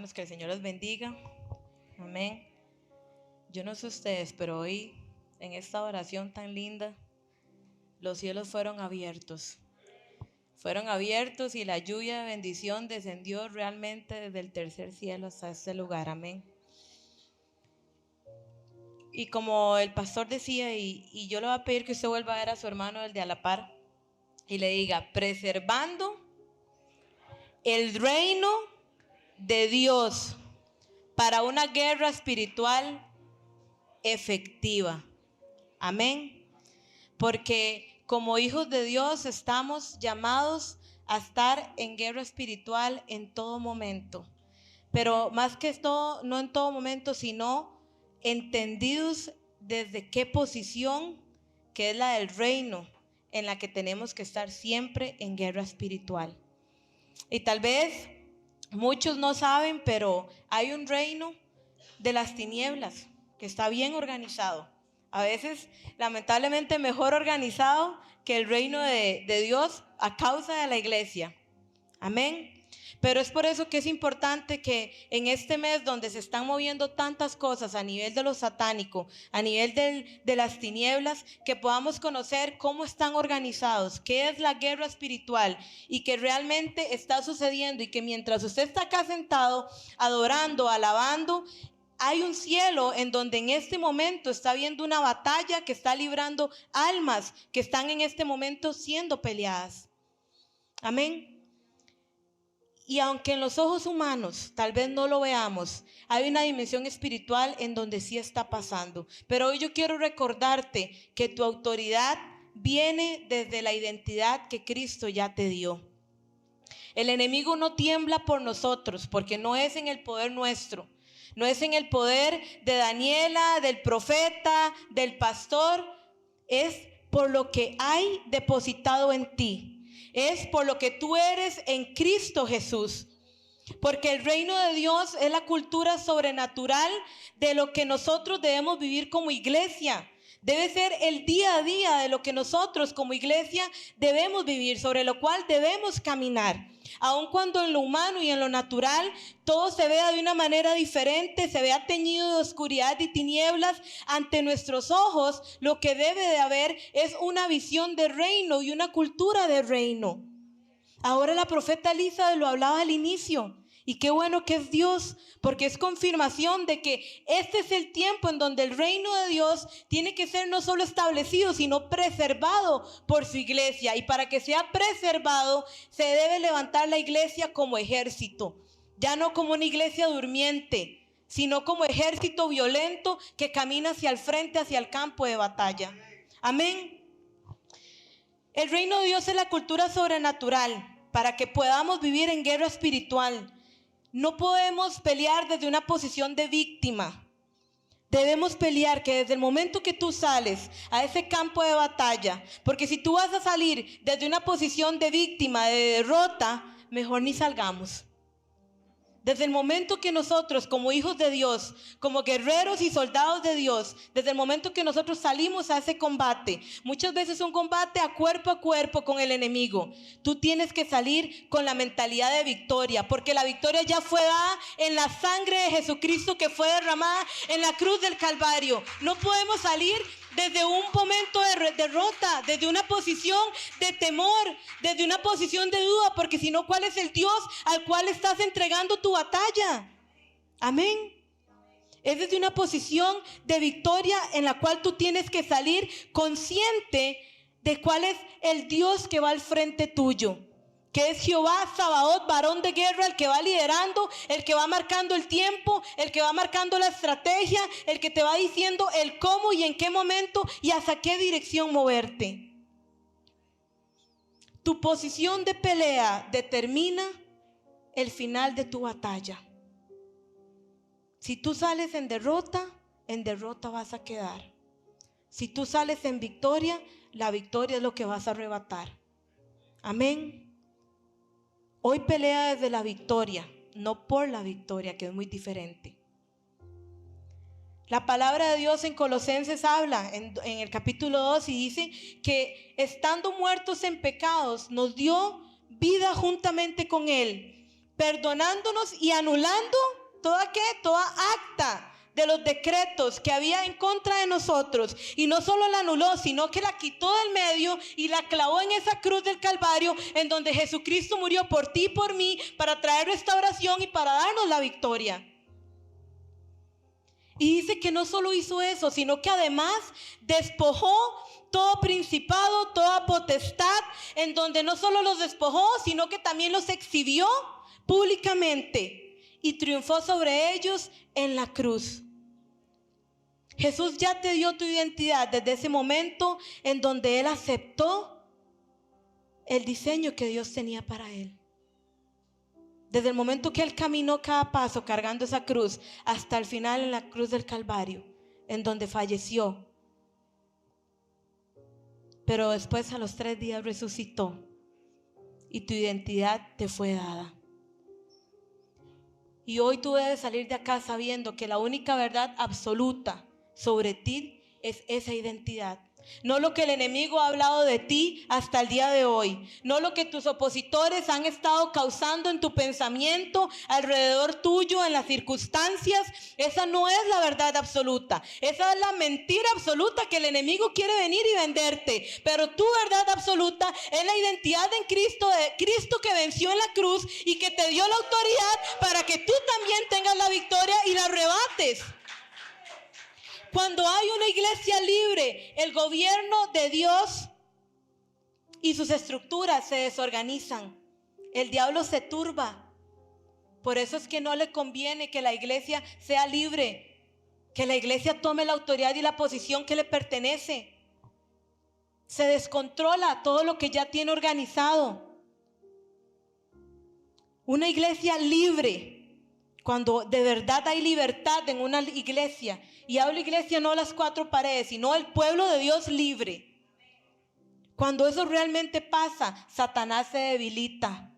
hermanos, que el Señor los bendiga. Amén. Yo no sé ustedes, pero hoy en esta oración tan linda, los cielos fueron abiertos. Fueron abiertos y la lluvia de bendición descendió realmente desde el tercer cielo hasta este lugar. Amén. Y como el pastor decía, y yo le voy a pedir que usted vuelva a ver a su hermano, el de a la par, y le diga: preservando el reino de Dios para una guerra espiritual efectiva. Amén. Porque como hijos de Dios estamos llamados a estar en guerra espiritual en todo momento. Pero más que esto, no en todo momento, sino entendidos desde qué posición, que es la del reino, en la que tenemos que estar siempre en guerra espiritual. Y tal vez muchos no saben, pero hay un reino de las tinieblas que está bien organizado. A veces, lamentablemente, mejor organizado que el reino de Dios a causa de la iglesia. Amén. Pero es por eso que es importante que en este mes donde se están moviendo tantas cosas a nivel de lo satánico, a nivel de las tinieblas, que podamos conocer cómo están organizados, qué es la guerra espiritual y que realmente está sucediendo, y que mientras usted está acá sentado, adorando, alabando, hay un cielo en donde en este momento está habiendo una batalla que está librando almas que están en este momento siendo peleadas. Amén. Y aunque en los ojos humanos tal vez no lo veamos, hay una dimensión espiritual en donde sí está pasando. Pero hoy yo quiero recordarte que tu autoridad viene desde la identidad que Cristo ya te dio. El enemigo no tiembla por nosotros, porque no es en el poder nuestro, no es en el poder de Daniela, del profeta, del pastor, es por lo que hay depositado en ti. Es por lo que tú eres en Cristo Jesús. Porque el reino de Dios es la cultura sobrenatural de lo que nosotros debemos vivir como iglesia. Debe ser el día a día de lo que nosotros como iglesia debemos vivir, sobre lo cual debemos caminar. Aun cuando en lo humano y en lo natural todo se vea de una manera diferente, se vea teñido de oscuridad y tinieblas ante nuestros ojos, lo que debe de haber es una visión de reino y una cultura de reino. Ahora la profeta Elisa lo hablaba al inicio. Y qué bueno que es Dios, porque es confirmación de que este es el tiempo en donde el reino de Dios tiene que ser no solo establecido, sino preservado por su iglesia. Y para que sea preservado, se debe levantar la iglesia como ejército. Ya no como una iglesia durmiente, sino como ejército violento que camina hacia el frente, hacia el campo de batalla. Amén. El reino de Dios es la cultura sobrenatural para que podamos vivir en guerra espiritual. No podemos pelear desde una posición de víctima. Debemos pelear que desde el momento que tú sales a ese campo de batalla, porque si tú vas a salir desde una posición de víctima, de derrota, mejor ni salgamos. Desde el momento que nosotros como hijos de Dios, como guerreros y soldados de Dios, desde el momento que nosotros salimos a ese combate, muchas veces un combate a cuerpo con el enemigo, tú tienes que salir con la mentalidad de victoria, porque la victoria ya fue dada en la sangre de Jesucristo que fue derramada en la cruz del Calvario. No podemos salir desde un momento de derrota, desde una posición de temor, desde una posición de duda, porque si no, ¿cuál es el Dios al cual estás entregando tu batalla? Amén. Es desde una posición de victoria en la cual tú tienes que salir consciente de cuál es el Dios que va al frente tuyo, que es Jehová Sabaoth, varón de guerra, el que va liderando, el que va marcando el tiempo, el que va marcando la estrategia, el que te va diciendo el cómo y en qué momento y hacia qué dirección moverte. Tu posición de pelea determina el final de tu batalla. Si tú sales en derrota vas a quedar. Si tú sales en victoria, la victoria es lo que vas a arrebatar. Amén. Hoy pelea desde la victoria, no por la victoria, que es muy diferente. La palabra de Dios en Colosenses habla en el capítulo 2 y dice que estando muertos en pecados, nos dio vida juntamente con Él, perdonándonos y anulando ¿Toda qué? Toda acta de los decretos que había en contra de nosotros. Y no solo la anuló, sino que la quitó del medio y la clavó en esa cruz del Calvario, en donde Jesucristo murió por ti y por mí, para traer restauración y para darnos la victoria. Y dice que no solo hizo eso, sino que además despojó todo principado, toda potestad, en donde no solo los despojó, sino que también los exhibió públicamente y triunfó sobre ellos en la cruz. Jesús ya te dio tu identidad desde ese momento en donde Él aceptó el diseño que Dios tenía para Él. Desde el momento que Él caminó cada paso cargando esa cruz hasta el final en la cruz del Calvario, en donde falleció. Pero después a los 3 días resucitó y tu identidad te fue dada. Y hoy tú debes salir de acá sabiendo que la única verdad absoluta sobre ti es esa identidad. No lo que el enemigo ha hablado de ti hasta el día de hoy. No lo que tus opositores han estado causando en tu pensamiento, alrededor tuyo, en las circunstancias. Esa no es la verdad absoluta. Esa es la mentira absoluta que el enemigo quiere venir y venderte. Pero tu verdad absoluta es la identidad en Cristo, de Cristo que venció en la cruz y que te dio la autoridad para que tú también tengas la victoria y la arrebates. Cuando hay una iglesia libre, el gobierno de Dios y sus estructuras se desorganizan. El diablo se turba. Por eso es que no le conviene que la iglesia sea libre, que la iglesia tome la autoridad y la posición que le pertenece. Se descontrola todo lo que ya tiene organizado. Una iglesia libre, cuando de verdad hay libertad en una iglesia, y hablo iglesia no las 4 paredes, sino el pueblo de Dios libre. Cuando eso realmente pasa, Satanás se debilita,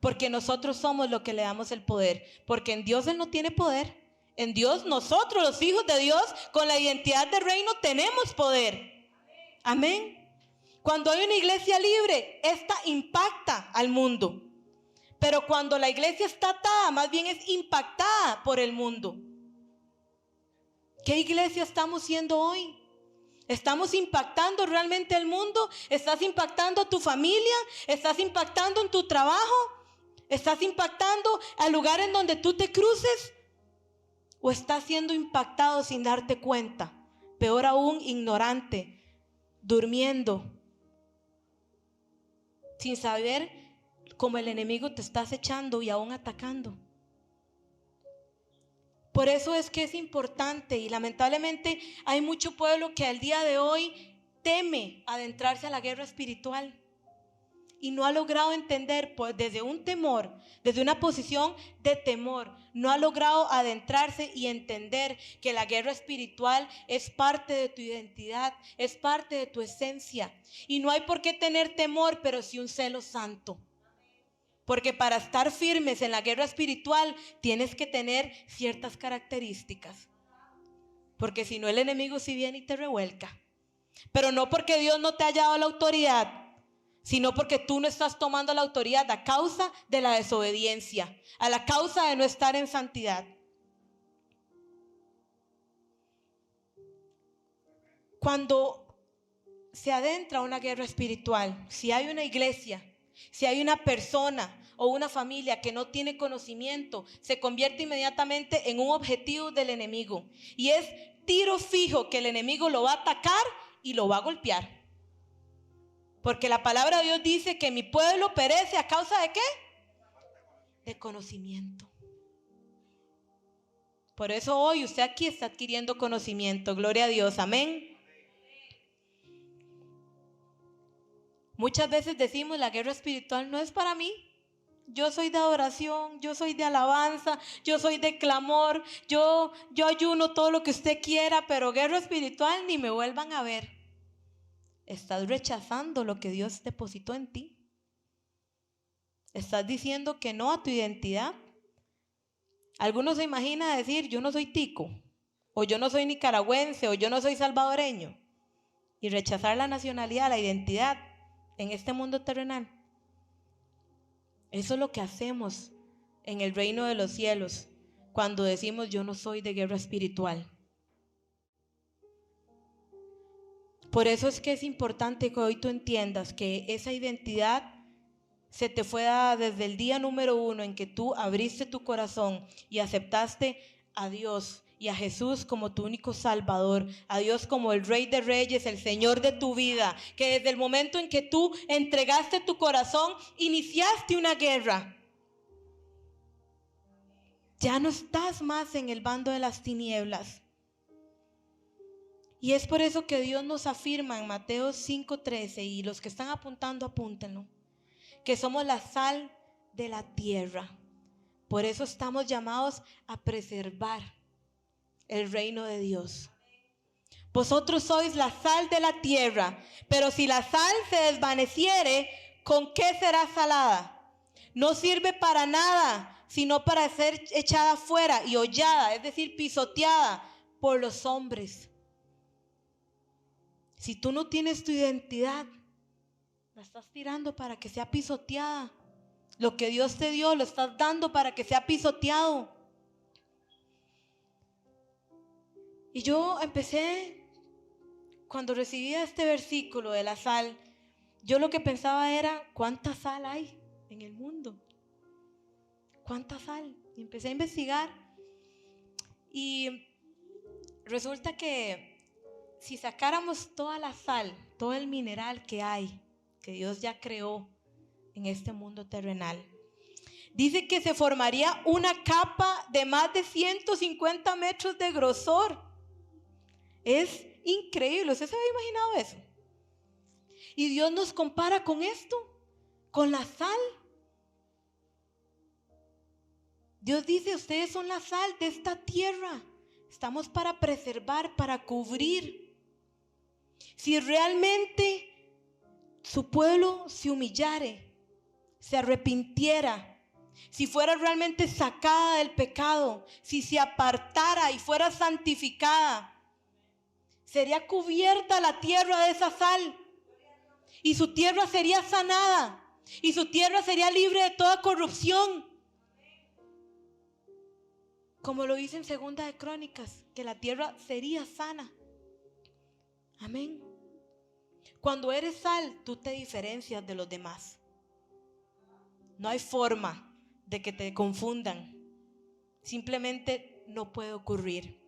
porque nosotros somos los que le damos el poder, porque en Dios Él no tiene poder. En Dios nosotros, los hijos de Dios, con la identidad de reino, tenemos poder. Amén. Cuando hay una iglesia libre, esta impacta al mundo. Pero cuando la iglesia está atada, más bien es impactada por el mundo. ¿Qué iglesia estamos siendo hoy? ¿Estamos impactando realmente el mundo? ¿Estás impactando a tu familia? ¿Estás impactando en tu trabajo? ¿Estás impactando al lugar en donde tú te cruces? ¿O estás siendo impactado sin darte cuenta? Peor aún, ignorante, durmiendo, sin saber cómo el enemigo te está acechando y aún atacando. Por eso es que es importante, y lamentablemente hay mucho pueblo que al día de hoy teme adentrarse a la guerra espiritual y no ha logrado entender, pues, desde un temor, desde una posición de temor, no ha logrado adentrarse y entender que la guerra espiritual es parte de tu identidad, es parte de tu esencia, y no hay por qué tener temor, pero sí un celo santo. Porque para estar firmes en la guerra espiritual tienes que tener ciertas características. Porque si no, el enemigo sí viene y te revuelca. Pero no porque Dios no te haya dado la autoridad, sino porque tú no estás tomando la autoridad a causa de la desobediencia, a la causa de no estar en santidad. Cuando se adentra una guerra espiritual, si hay una iglesia, si hay una persona o una familia que no tiene conocimiento, se convierte inmediatamente en un objetivo del enemigo. Y es tiro fijo que el enemigo lo va a atacar y lo va a golpear. Porque la palabra de Dios dice que mi pueblo perece a causa ¿de qué? De conocimiento. Por eso hoy usted aquí está adquiriendo conocimiento. Gloria a Dios, amén. Muchas veces decimos la guerra espiritual no es para mí. Yo soy de adoración, yo soy de alabanza, yo soy de clamor, yo ayuno todo lo que usted quiera, pero guerra espiritual ni me vuelvan a ver. Estás rechazando lo que Dios depositó en ti. Estás diciendo que no a tu identidad. Algunos se imaginan decir yo no soy tico, o yo no soy nicaragüense, o yo no soy salvadoreño, y rechazar la nacionalidad, la identidad en este mundo terrenal. Eso es lo que hacemos en el reino de los cielos. cuando decimos yo no soy de guerra espiritual. Por eso es que es importante que hoy tú entiendas que esa identidad se te fue dada desde el día número 1 en que tú abriste tu corazón y aceptaste a Dios y a Jesús como tu único Salvador, a Dios como el Rey de Reyes, el Señor de tu vida, que desde el momento en que tú entregaste tu corazón, iniciaste una guerra. Ya no estás más en el bando de las tinieblas. Y es por eso que Dios nos afirma en Mateo 5:13, y los que están apuntando, apúntenlo, que somos la sal de la tierra. Por eso estamos llamados a preservar el reino de Dios. Vosotros sois la sal de la tierra, pero si la sal se desvaneciere, ¿con qué será salada? No sirve para nada, sino para ser echada fuera y hollada, es decir, pisoteada por los hombres. Si tú no tienes tu identidad, la estás tirando para que sea pisoteada. Lo que Dios te dio lo estás dando para que sea pisoteado. Y yo empecé, cuando recibía este versículo de la sal, yo lo que pensaba era, ¿cuánta sal hay en el mundo? ¿Cuánta sal? Y empecé a investigar. Y resulta que si sacáramos toda la sal, todo el mineral que hay, que Dios ya creó en este mundo terrenal, dice que se formaría una capa de más de 150 metros de grosor. Es increíble. ¿Usted se había imaginado eso? Y Dios nos compara con esto, con la sal. Dios dice, ustedes son la sal de esta tierra. Estamos para preservar, para cubrir. Si realmente su pueblo se humillare, se arrepintiera, si fuera realmente sacada del pecado, si se apartara y fuera santificada, sería cubierta la tierra de esa sal, y su tierra sería sanada, y su tierra sería libre de toda corrupción. Como lo dice en 2 de Crónicas, que la tierra sería sana. Amén. Cuando eres sal, tú te diferencias de los demás. No hay forma de que te confundan. Simplemente no puede ocurrir.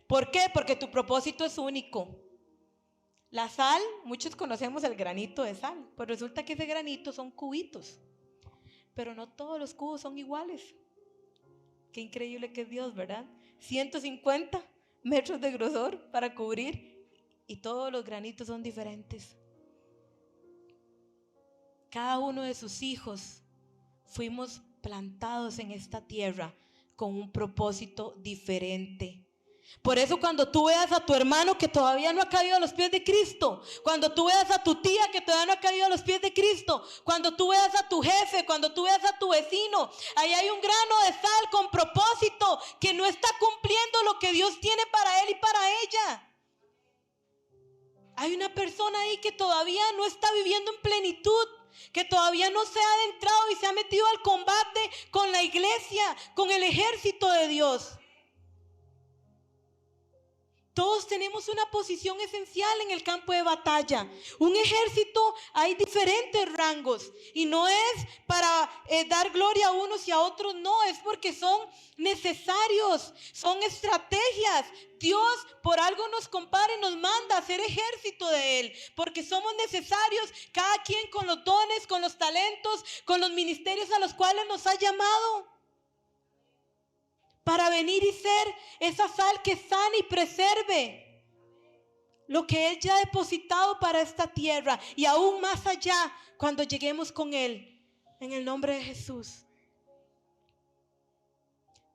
¿Por qué? Porque tu propósito es único. La sal, muchos conocemos el granito de sal, pues resulta que ese granito son cubitos, pero no todos los cubos son iguales. Qué increíble que es Dios, ¿verdad? 150 metros de grosor para cubrir, y todos los granitos son diferentes. Cada uno de sus hijos fuimos plantados en esta tierra con un propósito diferente. Por eso cuando tú veas a tu hermano que todavía no ha caído a los pies de Cristo, cuando tú veas a tu tía que todavía no ha caído a los pies de Cristo, cuando tú veas a tu jefe, cuando tú veas a tu vecino, ahí hay un grano de sal con propósito que no está cumpliendo lo que Dios tiene para él y para ella. Hay una persona ahí que todavía no está viviendo en plenitud, que todavía no se ha adentrado y se ha metido al combate con la iglesia, con el ejército de Dios. Todos tenemos una posición esencial en el campo de batalla. Un ejército, hay diferentes rangos, y no es para dar gloria a unos y a otros, no, es porque son necesarios, son estrategias. Dios por algo nos compara y nos manda a ser ejército de Él, porque somos necesarios, cada quien con los dones, con los talentos, con los ministerios a los cuales nos ha llamado, para venir y ser esa sal que sana y preserve lo que Él ya ha depositado para esta tierra, y aún más allá cuando lleguemos con Él, en el nombre de Jesús.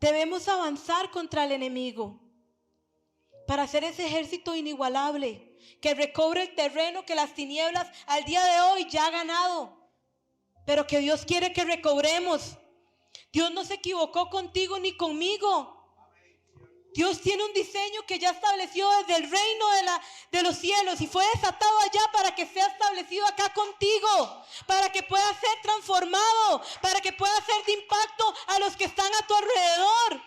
Debemos avanzar contra el enemigo para hacer ese ejército inigualable que recobre el terreno que las tinieblas al día de hoy ya ha ganado, pero que Dios quiere que recobremos. Dios no se equivocó contigo ni conmigo. Dios tiene un diseño que ya estableció desde el reino de los cielos, y fue desatado allá para que sea establecido acá contigo, para que pueda ser transformado, para que pueda ser de impacto a los que están a tu alrededor.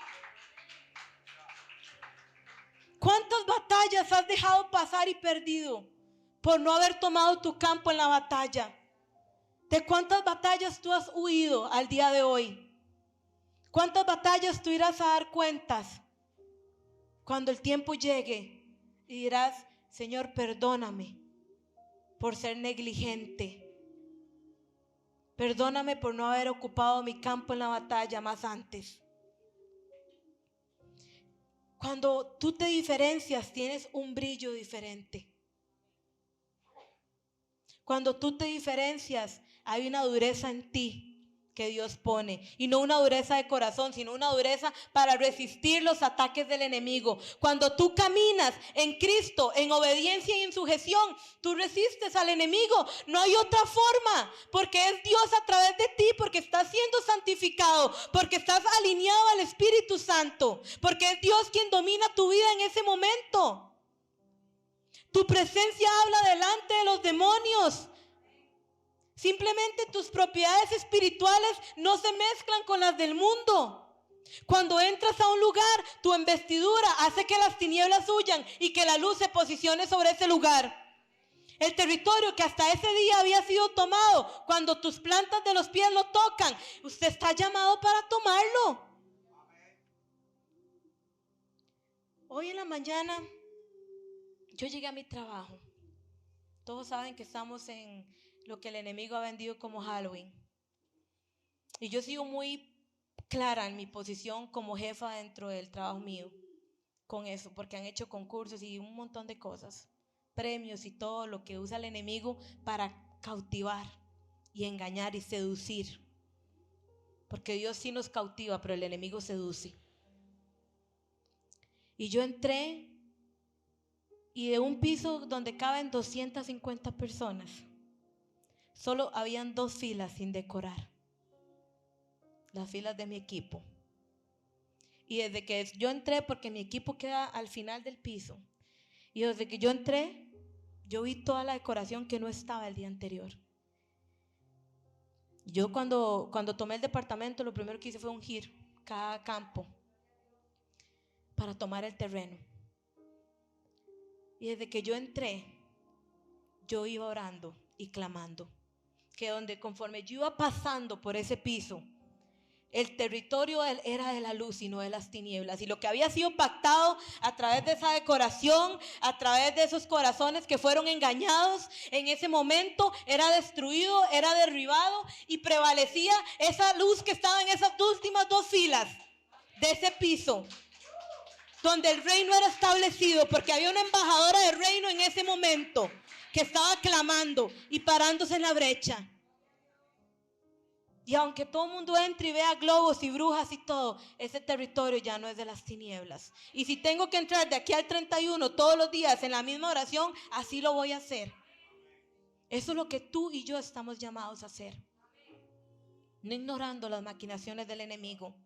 ¿Cuántas batallas has dejado pasar y perdido por no haber tomado tu campo en la batalla? ¿De cuántas batallas tú has huido al día de hoy? ¿Cuántas batallas tú irás a dar cuentas cuando el tiempo llegue y dirás, Señor, perdóname por ser negligente? Perdóname por no haber ocupado mi campo en la batalla más antes. Cuando tú te diferencias, tienes un brillo diferente. Cuando tú te diferencias, hay una dureza en ti que Dios pone. Y no una dureza de corazón, sino una dureza para resistir los ataques del enemigo. Cuando tú caminas en Cristo, en obediencia y en sujeción, tú resistes al enemigo. No hay otra forma, porque es Dios a través de ti, porque estás siendo santificado, porque estás alineado al Espíritu Santo, porque es Dios quien domina tu vida en ese momento. Tu presencia habla delante de los demonios. Simplemente tus propiedades espirituales no se mezclan con las del mundo. Cuando entras a un lugar, tu investidura hace que las tinieblas huyan y que la luz se posicione sobre ese lugar. El territorio que hasta ese día había sido tomado, cuando tus plantas de los pies lo tocan, usted está llamado para tomarlo. Hoy en la mañana yo llegué a mi trabajo. Todos saben que estamos en lo que el enemigo ha vendido como Halloween. Y yo sigo muy clara en mi posición como jefa dentro del trabajo mío con eso, porque han hecho concursos y un montón de cosas, premios y todo lo que usa el enemigo para cautivar y engañar y seducir. Porque Dios sí nos cautiva, pero el enemigo seduce. Y yo entré y de un piso donde caben 250 personas, solo habían 2 filas sin decorar. Las filas de mi equipo. Y desde que yo entré, porque mi equipo queda al final del piso, y desde que yo entré, yo vi toda la decoración que no estaba el día anterior. Yo cuando tomé el departamento, lo primero que hice fue ungir cada campo para tomar el terreno. Y desde que yo entré, yo iba orando y clamando, que donde conforme yo iba pasando por ese piso, el territorio era de la luz y no de las tinieblas. Y lo que había sido pactado a través de esa decoración, a través de esos corazones que fueron engañados, en ese momento era destruido, era derribado y prevalecía esa luz que estaba en esas últimas 2 filas de ese piso, donde el reino era establecido, porque había una embajadora del reino en ese momento que estaba clamando y parándose en la brecha. Y aunque todo el mundo entre y vea globos y brujas y todo, ese territorio ya no es de las tinieblas. Y si tengo que entrar de aquí al 31 todos los días en la misma oración, así lo voy a hacer. Eso es lo que tú y yo estamos llamados a hacer. No ignorando las maquinaciones del enemigo.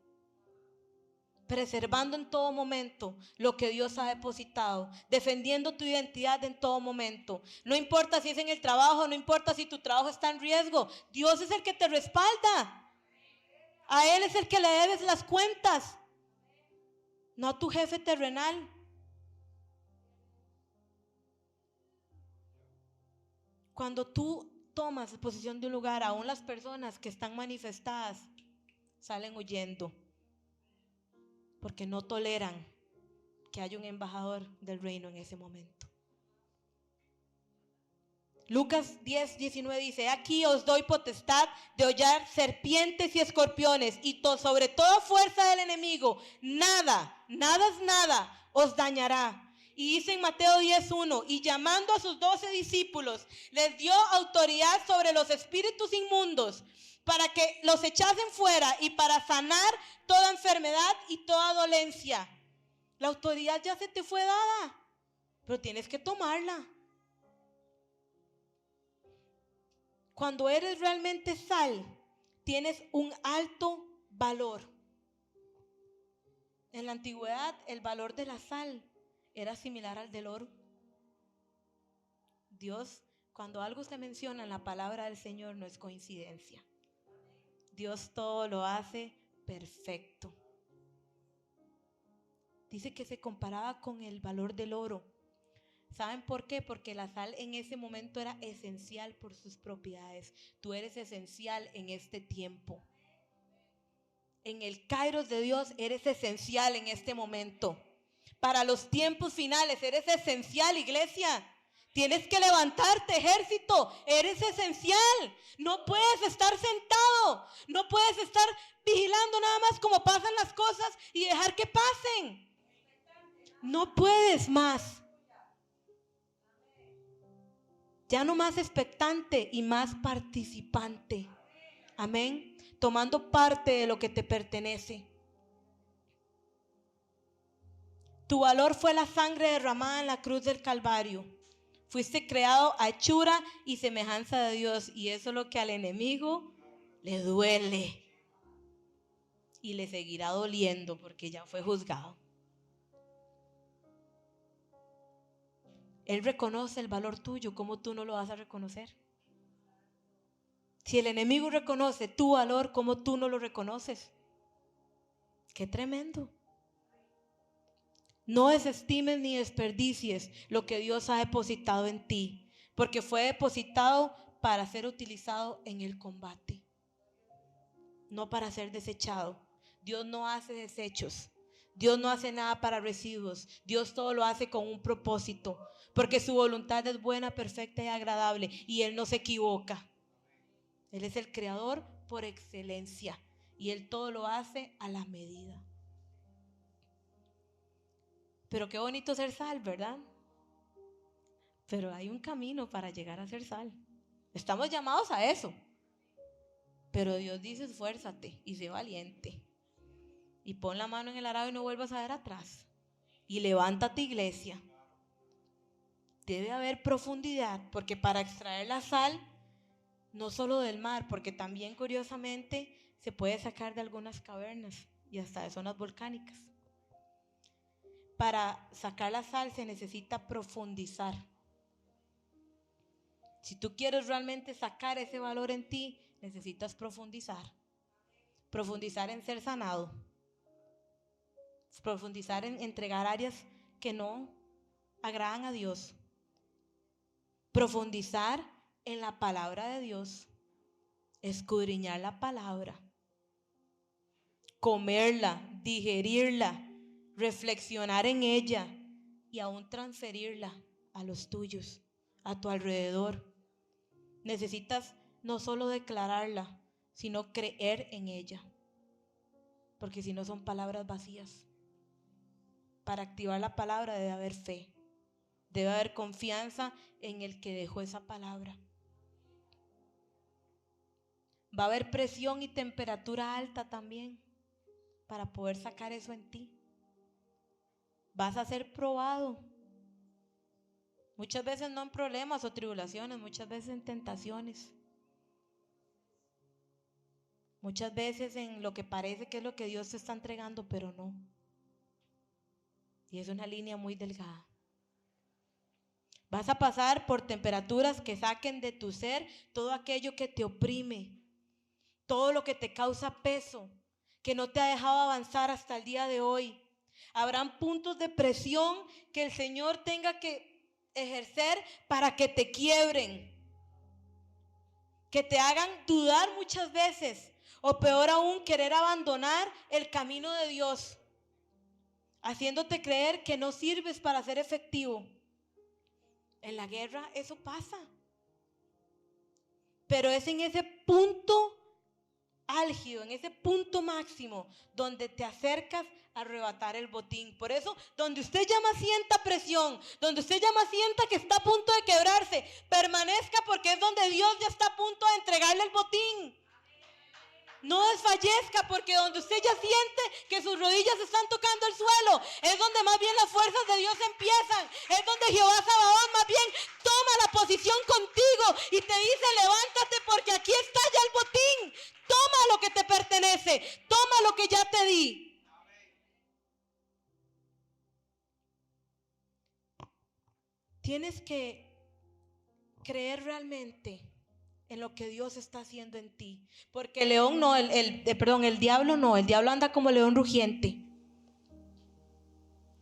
Preservando en todo momento lo que Dios ha depositado, defendiendo tu identidad en todo momento. No importa si es en el trabajo, no importa si tu trabajo está en riesgo, Dios es el que te respalda. A Él es el que le debes las cuentas, no a tu jefe terrenal. Cuando tú tomas posesión de un lugar, aún las personas que están manifestadas salen huyendo, porque no toleran que haya un embajador del reino en ese momento. Lucas 10:19 dice: aquí os doy potestad de hollar serpientes y escorpiones y sobre toda fuerza del enemigo, nada os dañará. Y dice en Mateo 10:1: y llamando a sus 12 discípulos, les dio autoridad sobre los espíritus inmundos para que los echasen fuera y para sanar toda enfermedad y toda dolencia. La autoridad ya se te fue dada, pero tienes que tomarla. Cuando eres realmente sal, tienes un alto valor. En la antigüedad, el valor de la sal era similar al del oro. Dios, cuando algo se menciona en la palabra del Señor, no es coincidencia. Dios todo lo hace perfecto. Dice que se comparaba con el valor del oro. ¿Saben por qué? Porque la sal en ese momento era esencial por sus propiedades. Tú eres esencial en este tiempo. En el Kairos de Dios eres esencial en este momento. Para los tiempos finales eres esencial, iglesia. Tienes que levantarte, ejército. Eres esencial. No puedes estar sentado. No puedes estar vigilando nada más cómo pasan las cosas y dejar que pasen. No puedes más. Ya no más expectante y más participante. Amén. Tomando parte de lo que te pertenece. Tu valor fue la sangre derramada en la cruz del Calvario. Fuiste creado a hechura y semejanza de Dios. Y eso es lo que al enemigo le duele. Y le seguirá doliendo porque ya fue juzgado. Él reconoce el valor tuyo. ¿Cómo tú no lo vas a reconocer? Si el enemigo reconoce tu valor, ¿cómo tú no lo reconoces? ¡Qué tremendo! No desestimes ni desperdicies lo que Dios ha depositado en ti, porque fue depositado para ser utilizado en el combate, no para ser desechado. Dios no hace desechos. Dios no hace nada para residuos. Dios todo lo hace con un propósito, porque su voluntad es buena, perfecta y agradable, y Él no se equivoca. Él es el creador por excelencia y Él todo lo hace a la medida. Pero qué bonito ser sal, ¿verdad? Pero hay un camino para llegar a ser sal. Estamos llamados a eso. Pero Dios dice: esfuérzate y sé valiente. Y pon la mano en el arado y no vuelvas a ver atrás. Y levántate, iglesia. Debe haber profundidad, porque para extraer la sal, no solo del mar, porque también curiosamente se puede sacar de algunas cavernas y hasta de zonas volcánicas. Para sacar la sal se necesita profundizar. Si tú quieres realmente sacar ese valor en ti, necesitas profundizar. Profundizar en ser sanado. Profundizar en entregar áreas que no agradan a Dios. Profundizar en la palabra de Dios. Escudriñar la palabra. Comerla, digerirla, reflexionar en ella y aún transferirla a los tuyos, a tu alrededor. Necesitas no solo declararla, sino creer en ella, porque si no son palabras vacías. Para activar la palabra debe haber fe, debe haber confianza en el que dejó esa palabra. Va a haber presión y temperatura alta también para poder sacar eso en ti. Vas a ser probado. Muchas veces no en problemas o tribulaciones, muchas veces en tentaciones. Muchas veces en lo que parece que es lo que Dios te está entregando, pero no. Y es una línea muy delgada. Vas a pasar por temperaturas que saquen de tu ser todo aquello que te oprime, todo lo que te causa peso, que no te ha dejado avanzar hasta el día de hoy. Habrán puntos de presión que el Señor tenga que ejercer para que te quiebren, que te hagan dudar muchas veces, o peor aún, querer abandonar el camino de Dios, haciéndote creer que no sirves para ser efectivo. En la guerra eso pasa, pero es en ese punto álgido, en ese punto máximo, donde te acercas a arrebatar el botín. Por eso, donde usted ya más sienta presión, donde usted ya más sienta que está a punto de quebrarse, permanezca, porque es donde Dios ya está a punto de entregarle el botín. No desfallezca, porque donde usted ya siente que sus rodillas están tocando el suelo, es donde más bien las fuerzas de Dios empiezan. Es donde Jehová Sabaoth más bien toma la posición contigo y te dice: levántate, porque aquí está ya el botín. Toma lo que te pertenece, toma lo que ya te di. Tienes que creer realmente en lo que Dios está haciendo en ti, porque el león no, el diablo no, el diablo anda como león rugiente.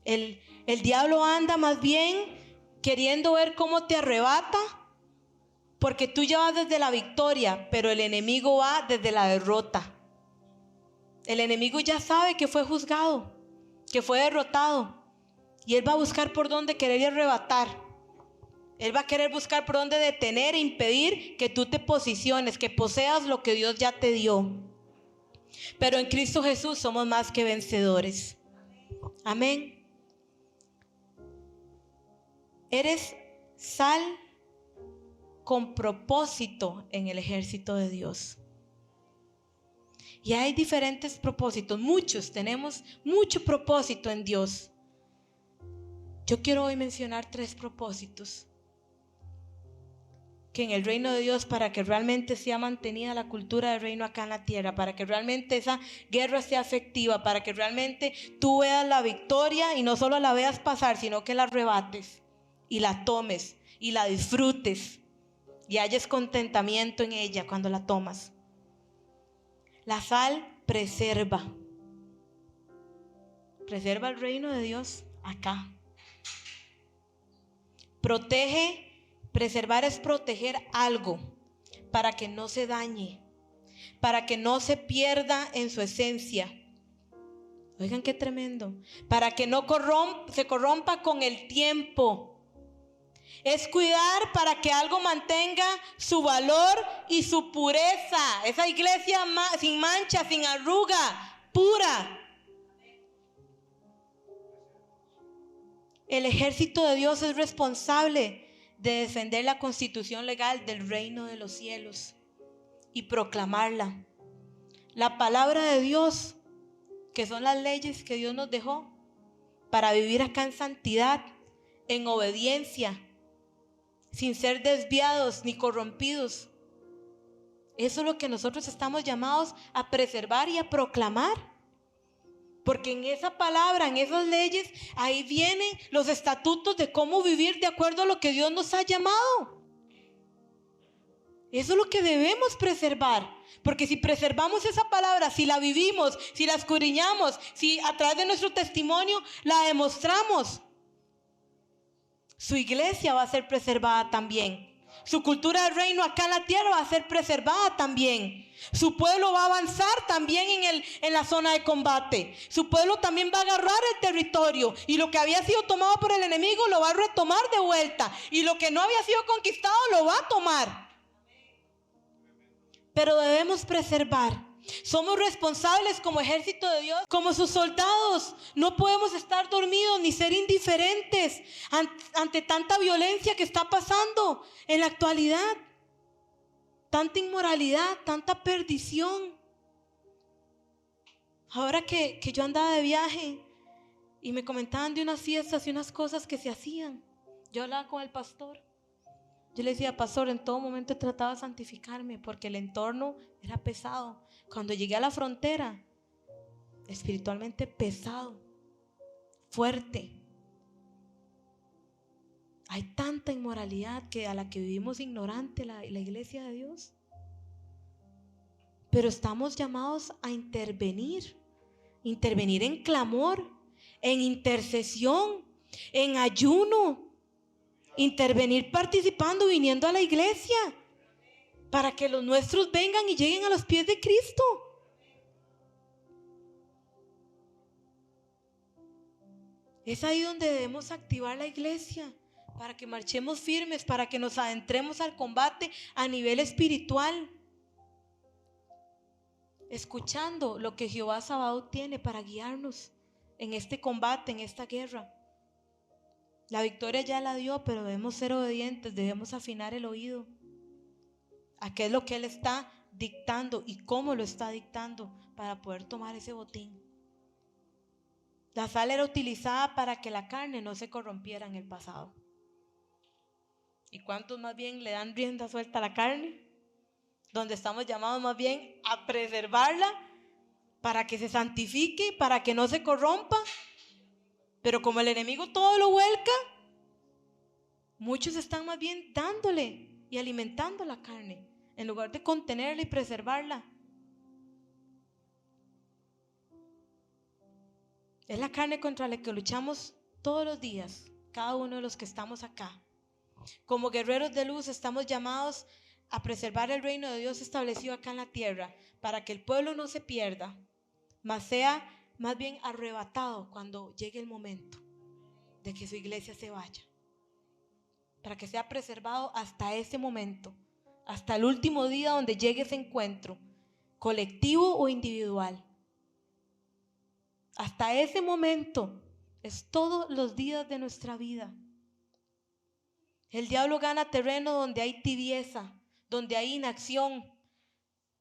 El diablo anda más bien queriendo ver cómo te arrebata, porque tú ya vas desde la victoria, pero el enemigo va desde la derrota. El enemigo ya sabe que fue juzgado, que fue derrotado, y él va a buscar por dónde querer arrebatar. Él va a querer buscar por dónde detener e impedir que tú te posiciones, que poseas lo que Dios ya te dio. Pero en Cristo Jesús somos más que vencedores. Amén. Eres sal con propósito en el ejército de Dios. Y hay diferentes propósitos, muchos, tenemos mucho propósito en Dios. Yo quiero hoy mencionar 3 propósitos que en el reino de Dios, para que realmente sea mantenida la cultura del reino acá en la tierra, para que realmente esa guerra sea efectiva, para que realmente tú veas la victoria y no solo la veas pasar, sino que la arrebates y la tomes y la disfrutes y halles contentamiento en ella cuando la tomas. La sal preserva el reino de Dios acá. Protege. Preservar es proteger algo para que no se dañe, para que no se pierda en su esencia. Oigan qué tremendo. Para que no se corrompa con el tiempo. Es cuidar para que algo mantenga su valor y su pureza. Esa iglesia sin mancha, sin arruga, pura. El ejército de Dios es responsable de defender la constitución legal del reino de los cielos y proclamarla. La palabra de Dios, que son las leyes que Dios nos dejó para vivir acá en santidad, en obediencia, sin ser desviados ni corrompidos. Eso es lo que nosotros estamos llamados a preservar y a proclamar. Porque en esa palabra, en esas leyes, ahí vienen los estatutos de cómo vivir de acuerdo a lo que Dios nos ha llamado. Eso es lo que debemos preservar. Porque si preservamos esa palabra, si la vivimos, si la escudriñamos, si a través de nuestro testimonio la demostramos, su iglesia va a ser preservada también. Su cultura del reino acá en la tierra va a ser preservada también. Su pueblo va a avanzar también en la zona de combate. Su pueblo también va a agarrar el territorio. Y lo que había sido tomado por el enemigo lo va a retomar de vuelta. Y lo que no había sido conquistado lo va a tomar. Pero debemos preservar. Somos responsables como ejército de Dios, como sus soldados. No podemos estar dormidos ni ser indiferentes ante tanta violencia que está pasando en la actualidad. Tanta inmoralidad, tanta perdición. Ahora que yo andaba de viaje y me comentaban de unas fiestas y unas cosas que se hacían, yo hablaba con el pastor. Yo le decía, pastor, en todo momento he tratado de santificarme porque el entorno era pesado. Cuando llegué a la frontera, espiritualmente pesado, fuerte. Hay tanta inmoralidad a la que vivimos ignorante la iglesia de Dios. Pero estamos llamados a intervenir en clamor, en intercesión, en ayuno. Intervenir participando, viniendo a la iglesia, para que los nuestros vengan y lleguen a los pies de Cristo. Es ahí donde debemos activar la iglesia, para que marchemos firmes, para que nos adentremos al combate a nivel espiritual, escuchando lo que Jehová Sabaoth tiene para guiarnos en este combate, en esta guerra. La victoria ya la dio, pero debemos ser obedientes, debemos afinar el oído a qué es lo que Él está dictando y cómo lo está dictando para poder tomar ese botín. La sal era utilizada para que la carne no se corrompiera en el pasado. ¿Y cuántos más bien le dan rienda suelta a la carne? Donde estamos llamados más bien a preservarla para que se santifique, para que no se corrompa. Pero como el enemigo todo lo vuelca, muchos están más bien dándole y alimentando la carne en lugar de contenerla y preservarla. Es la carne contra la que luchamos todos los días, cada uno de los que estamos acá. Como guerreros de luz estamos llamados a preservar el reino de Dios establecido acá en la tierra, para que el pueblo no se pierda, mas sea más bien arrebatado cuando llegue el momento de que su iglesia se vaya. Para que sea preservado hasta ese momento, hasta el último día donde llegue ese encuentro, colectivo o individual. Hasta ese momento es todos los días de nuestra vida. El diablo gana terreno donde hay tibieza, donde hay inacción,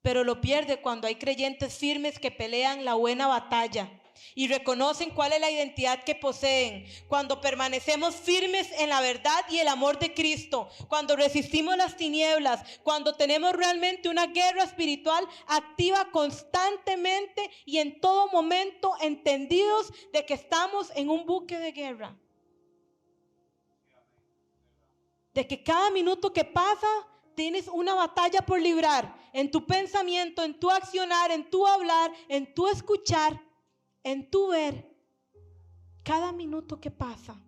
pero lo pierde cuando hay creyentes firmes que pelean la buena batalla y reconocen cuál es la identidad que poseen. Cuando permanecemos firmes en la verdad y el amor de Cristo, cuando resistimos las tinieblas, cuando tenemos realmente una guerra espiritual activa constantemente y en todo momento, entendidos de que estamos en un buque de guerra. De que cada minuto que pasa tienes una batalla por librar, en tu pensamiento, en tu accionar, en tu hablar, en tu escuchar, en tu ver, cada minuto que pasa.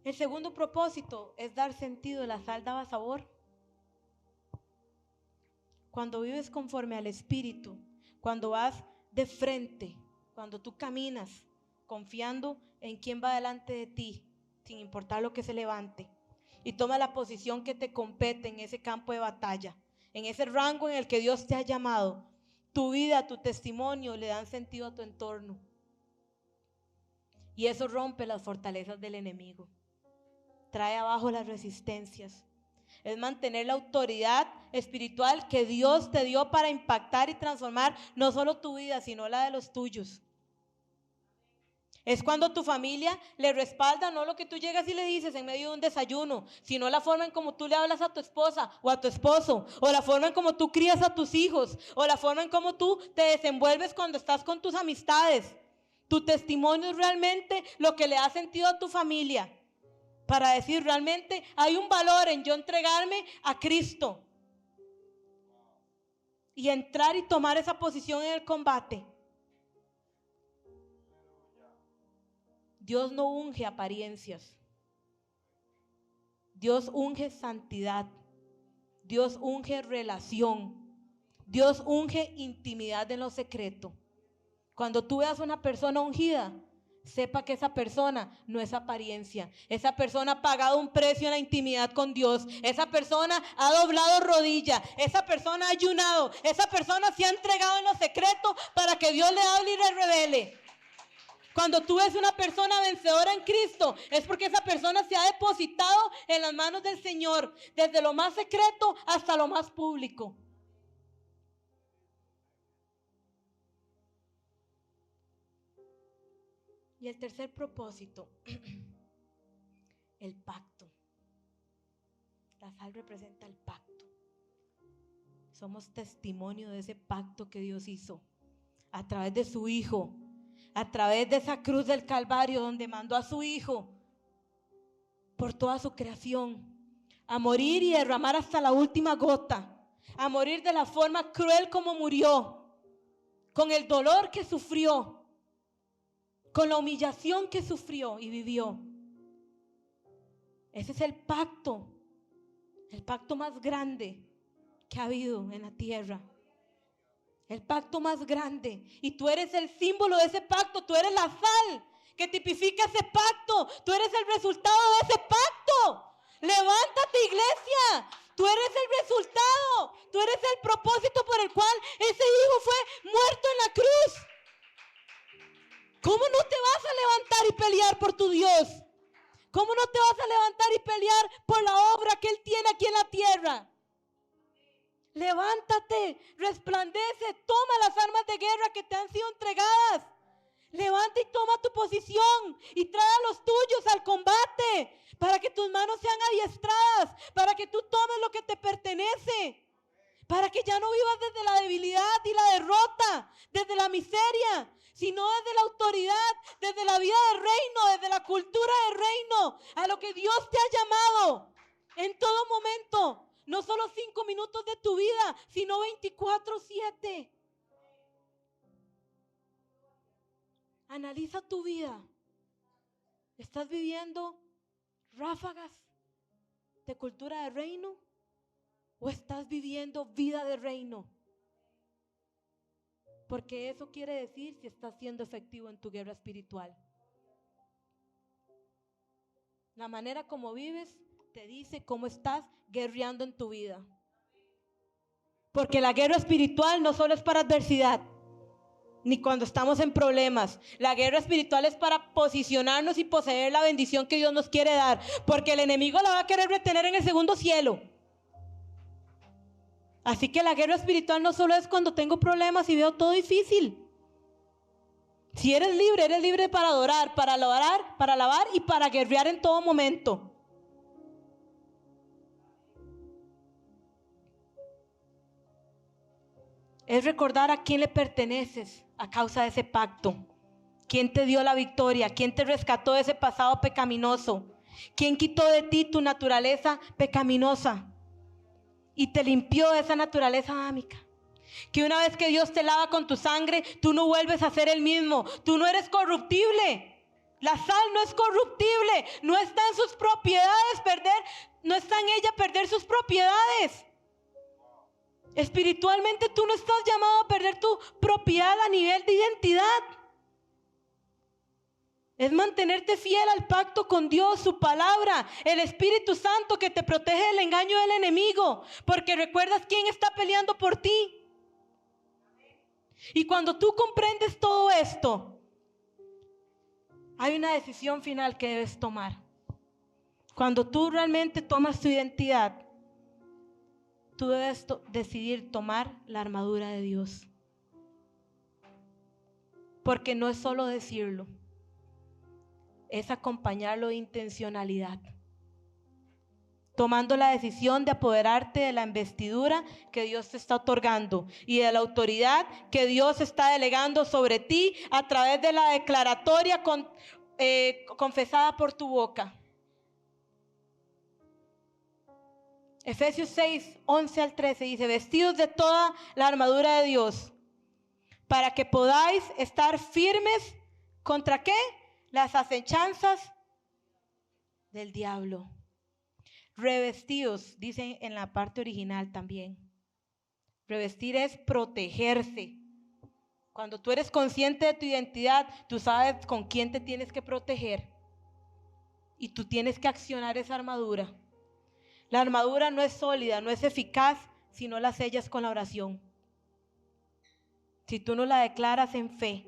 El segundo propósito es dar sentido. La sal daba sabor. Cuando vives conforme al Espíritu, cuando vas de frente, cuando tú caminas confiando en quien va delante de ti, sin importar lo que se levante, y toma la posición que te compete en ese campo de batalla, en ese rango en el que Dios te ha llamado, tu vida, tu testimonio le dan sentido a tu entorno. Y eso rompe las fortalezas del enemigo, trae abajo las resistencias. Es mantener la autoridad espiritual que Dios te dio para impactar y transformar no solo tu vida, sino la de los tuyos. Es cuando tu familia le respalda no lo que tú llegas y le dices en medio de un desayuno, sino la forma en cómo tú le hablas a tu esposa o a tu esposo, o la forma en cómo tú crías a tus hijos, o la forma en cómo tú te desenvuelves cuando estás con tus amistades. Tu testimonio es realmente lo que le da sentido a tu familia, para decir realmente hay un valor en yo entregarme a Cristo y entrar y tomar esa posición en el combate. Dios no unge apariencias. Dios unge santidad. Dios unge relación. Dios unge intimidad en lo secreto. Cuando tú veas una persona ungida, sepa que esa persona no es apariencia. Esa persona ha pagado un precio en la intimidad con Dios. Esa persona ha doblado rodilla. Esa persona ha ayunado. Esa persona se ha entregado en lo secreto para que Dios le hable y le revele. Cuando tú ves una persona vencedora en Cristo, es porque esa persona se ha depositado en las manos del Señor, desde lo más secreto hasta lo más público. Y el tercer propósito, el pacto. La sal representa el pacto. Somos testimonio de ese pacto que Dios hizo a través de su Hijo. A través de esa cruz del Calvario donde mandó a su Hijo por toda su creación a morir y derramar hasta la última gota, a morir de la forma cruel como murió, con el dolor que sufrió, con la humillación que sufrió y vivió. Ese es el pacto más grande que ha habido en la tierra. El pacto más grande. Y tú eres el símbolo de ese pacto. Tú eres la sal que tipifica ese pacto. Tú eres el resultado de ese pacto. Levántate, iglesia. Tú eres el resultado. Tú eres el propósito por el cual ese hijo fue muerto en la cruz. ¿Cómo no te vas a levantar y pelear por tu Dios? ¿Cómo no te vas a levantar y pelear por la obra que Él tiene aquí en la tierra? Levántate, resplandece, toma las armas de guerra que te han sido entregadas. Levanta y toma tu posición y trae a los tuyos al combate para que tus manos sean adiestradas, para que tú tomes lo que te pertenece, para que ya no vivas desde la debilidad y la derrota, desde la miseria, sino desde la autoridad, desde la vida del reino, desde la cultura del reino, a lo que Dios te ha llamado en todo momento. No solo 5 minutos de tu vida, sino 24/7. Analiza tu vida. ¿Estás viviendo ráfagas de cultura de reino o estás viviendo vida de reino? Porque eso quiere decir si estás siendo efectivo en tu guerra espiritual. La manera como vives te dice cómo estás guerreando en tu vida. Porque la guerra espiritual no solo es para adversidad, ni cuando estamos en problemas. La guerra espiritual es para posicionarnos y poseer la bendición que Dios nos quiere dar. Porque el enemigo la va a querer retener en el segundo cielo. Así que la guerra espiritual no solo es cuando tengo problemas y veo todo difícil. Si eres libre para adorar, para alabar y para guerrear en todo momento. Es recordar a quién le perteneces a causa de ese pacto. ¿Quién te dio la victoria? ¿Quién te rescató de ese pasado pecaminoso? ¿Quién quitó de ti tu naturaleza pecaminosa y te limpió de esa naturaleza adámica? Que una vez que Dios te lava con tu sangre, tú no vuelves a ser el mismo. Tú no eres corruptible. La sal no es corruptible. No está en sus propiedades no está en ella perder sus propiedades. Espiritualmente tú no estás llamado a perder tu propiedad a nivel de identidad. Es mantenerte fiel al pacto con Dios, su palabra, el Espíritu Santo que te protege del engaño del enemigo, porque recuerdas quién está peleando por ti. Y cuando tú comprendes todo esto, hay una decisión final que debes tomar. Cuando tú realmente tomas tu identidad, tú debes decidir tomar la armadura de Dios. Porque no es solo decirlo, es acompañarlo de intencionalidad. Tomando la decisión de apoderarte de la investidura que Dios te está otorgando y de la autoridad que Dios está delegando sobre ti a través de la declaratoria confesada por tu boca. Efesios 6, 11 al 13 dice: vestidos de toda la armadura de Dios, para que podáis estar firmes contra ¿qué? Las acechanzas del diablo. Revestidos, dice en la parte original también. Revestir es protegerse. Cuando tú eres consciente de tu identidad, tú sabes con quién te tienes que proteger. Y tú tienes que accionar esa armadura. La armadura no es sólida, no es eficaz si no la sellas con la oración. Si tú no la declaras en fe.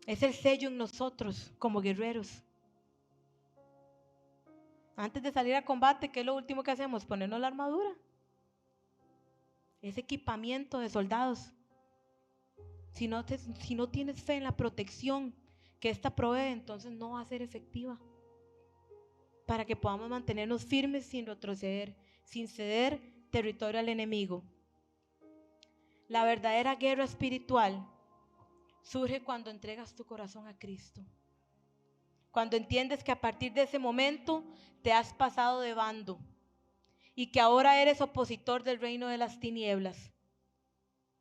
Es el sello en nosotros como guerreros. Antes de salir a combate, ¿qué es lo último que hacemos? Ponernos la armadura. Es equipamiento de soldados. Si no tienes fe en la protección que esta provee, entonces no va a ser efectiva. Para que podamos mantenernos firmes sin retroceder, sin ceder territorio al enemigo. La verdadera guerra espiritual surge cuando entregas tu corazón a Cristo. Cuando entiendes que a partir de ese momento te has pasado de bando y que ahora eres opositor del reino de las tinieblas.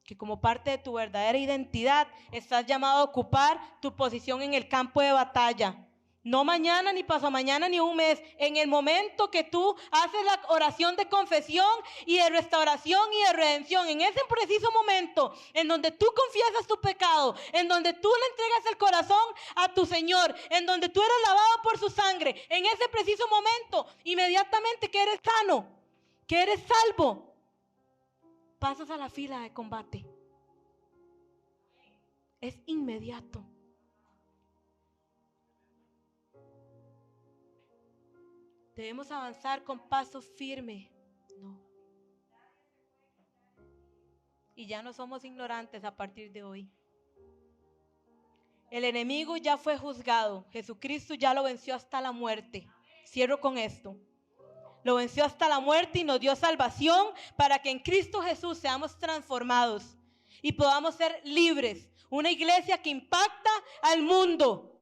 Que como parte de tu verdadera identidad estás llamado a ocupar tu posición en el campo de batalla. No mañana, ni pasado mañana, ni un mes. En el momento que tú haces la oración de confesión y de restauración y de redención, en ese preciso momento en donde tú confiesas tu pecado, en donde tú le entregas el corazón a tu Señor, en donde tú eres lavado por su sangre, en ese preciso momento, inmediatamente que eres sano, que eres salvo, pasas a la fila de combate. Es inmediato. Debemos avanzar con paso firme. No. Y ya no somos ignorantes a partir de hoy. El enemigo ya fue juzgado. Jesucristo ya lo venció hasta la muerte. Cierro con esto. Lo venció hasta la muerte y nos dio salvación para que en Cristo Jesús seamos transformados y podamos ser libres. Una iglesia que impacta al mundo.